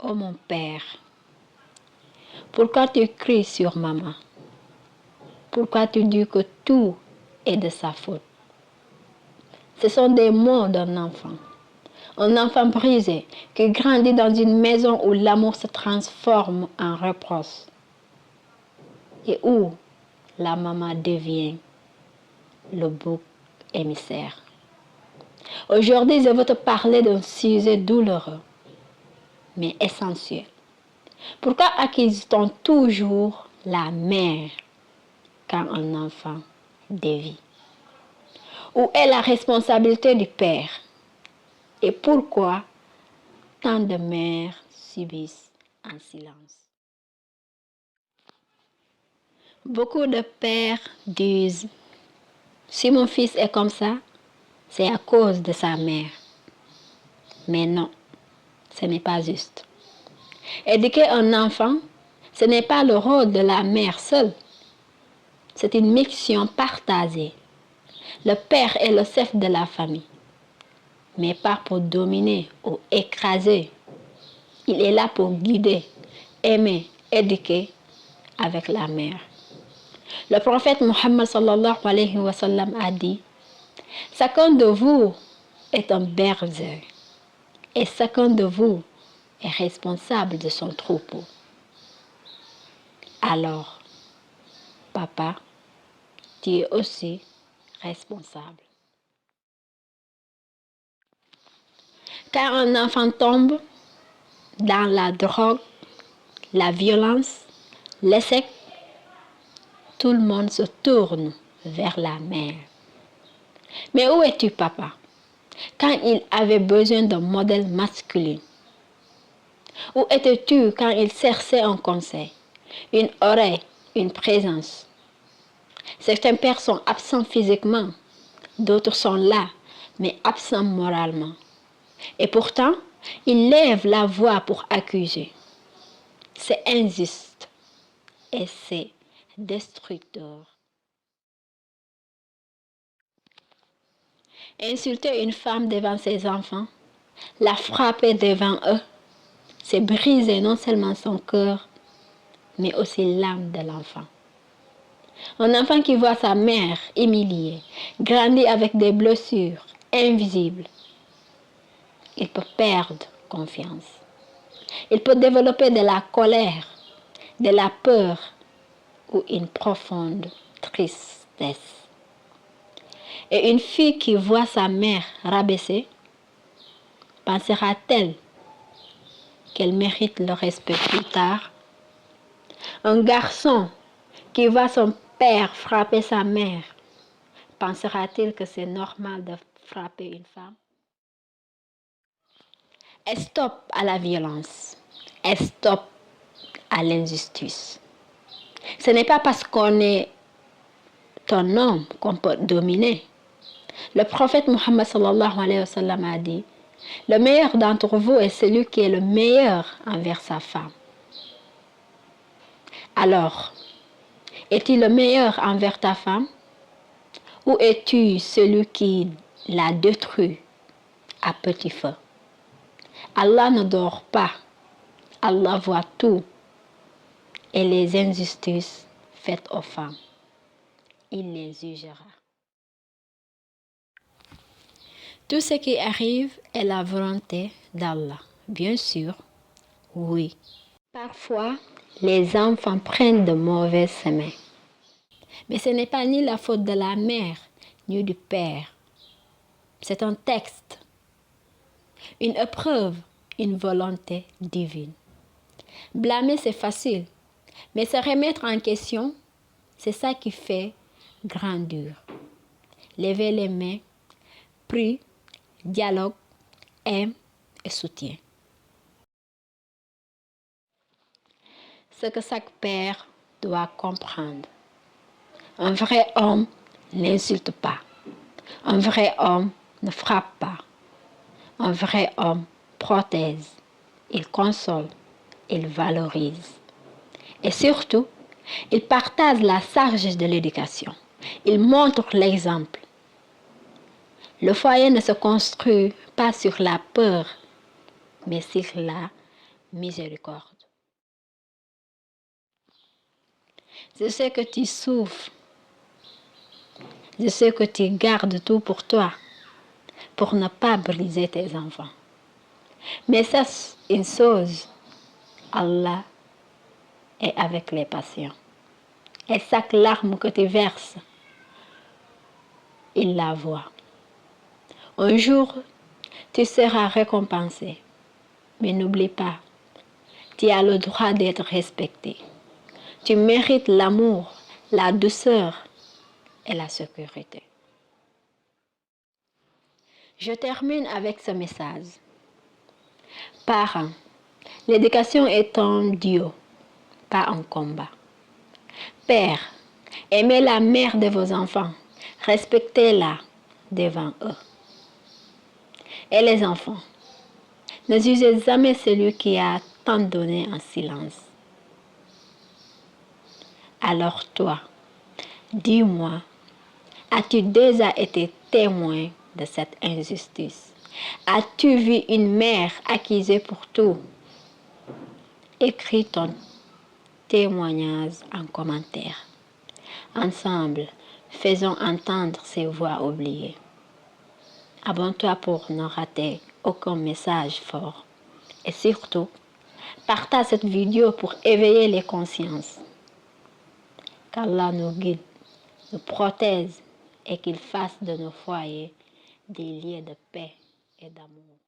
Oh mon père, pourquoi tu cries sur maman? Pourquoi tu dis que tout est de sa faute? Ce sont des mots d'un enfant. Un enfant brisé qui grandit dans une maison où l'amour se transforme en reproche et où la maman devient le bouc émissaire. Aujourd'hui, je veux te parler d'un sujet douloureux, mais essentiel. Pourquoi accuse-t-on toujours la mère quand un enfant dévie? Où est la responsabilité du père? Et pourquoi tant de mères subissent en silence? Beaucoup de pères disent, si mon fils est comme ça, c'est à cause de sa mère. Mais non, ce n'est pas juste. Éduquer un enfant, ce n'est pas le rôle de la mère seule. C'est une mission partagée. Le père est le chef de la famille, mais pas pour dominer ou écraser. Il est là pour guider, aimer, éduquer avec la mère. Le prophète Mohammed sallallahu alayhi wa sallam a dit, chacun de vous est un berger et chacun de vous est responsable de son troupeau. Alors, papa, tu es aussi responsable. Quand un enfant tombe dans la drogue, la violence, l'échec, tout le monde se tourne vers la mère. Mais où es-tu, papa, quand il avait besoin d'un modèle masculin? Où étais-tu quand il cherchait un conseil, une oreille, une présence? Certains pères sont absents physiquement, d'autres sont là, mais absents moralement. Et pourtant, ils lèvent la voix pour accuser. C'est injuste et c'est destructeur. Insulter une femme devant ses enfants, la frapper devant eux, c'est briser non seulement son cœur, mais aussi l'âme de l'enfant. Un enfant qui voit sa mère humiliée, grandit avec des blessures invisibles, il peut perdre confiance. Il peut développer de la colère, de la peur ou une profonde tristesse. Et une fille qui voit sa mère rabaissée, pensera-t-elle qu'elle mérite le respect plus tard? Un garçon qui voit son père frapper sa mère, pensera-t-il que c'est normal de frapper une femme? Et stop à la violence. Et stop à l'injustice. Ce n'est pas parce qu'on est un homme qu'on peut dominer. Le prophète Mohammed sallallahu alayhi wa sallam a dit, le meilleur d'entre vous est celui qui est le meilleur envers sa femme. Alors, es-tu le meilleur envers ta femme? Ou es-tu celui qui la détruit à petit feu? Allah ne dort pas. Allah voit tout. Et les injustices faites aux femmes, il les jugera. Tout ce qui arrive est la volonté d'Allah. Bien sûr, oui. Parfois, les enfants prennent de mauvais chemins. Mais ce n'est pas ni la faute de la mère, ni du père. C'est un texte, une épreuve, une volonté divine. Blâmer, c'est facile. Mais se remettre en question, c'est ça qui fait grandir. Lever les mains, prie, dialogue, aime et soutien. Ce que chaque père doit comprendre. Un vrai homme n'insulte pas. Un vrai homme ne frappe pas. Un vrai homme protège, il console, il valorise. Et surtout, il partage la charge de l'éducation. Il montre l'exemple. Le foyer ne se construit pas sur la peur, mais sur la miséricorde. Je sais que tu souffres. Je sais que tu gardes tout pour toi, pour ne pas briser tes enfants. Mais sache une chose, Allah est avec les patients. Et chaque larme que tu verses, il la voit. Un jour, tu seras récompensé. Mais n'oublie pas, tu as le droit d'être respecté. Tu mérites l'amour, la douceur et la sécurité. Je termine avec ce message. Parents, l'éducation est un duo, pas un combat. Père, aimez la mère de vos enfants, respectez-la devant eux. Et les enfants, ne jugez jamais celui qui a tant donné en silence. Alors toi, dis-moi, as-tu déjà été témoin de cette injustice? As-tu vu une mère accusée pour tout? Écris ton témoignage en commentaire. Ensemble, faisons entendre ces voix oubliées. Abonne-toi pour ne rater aucun message fort. Et surtout, partage cette vidéo pour éveiller les consciences. Qu'Allah nous guide, nous protège et qu'il fasse de nos foyers des lieux de paix et d'amour.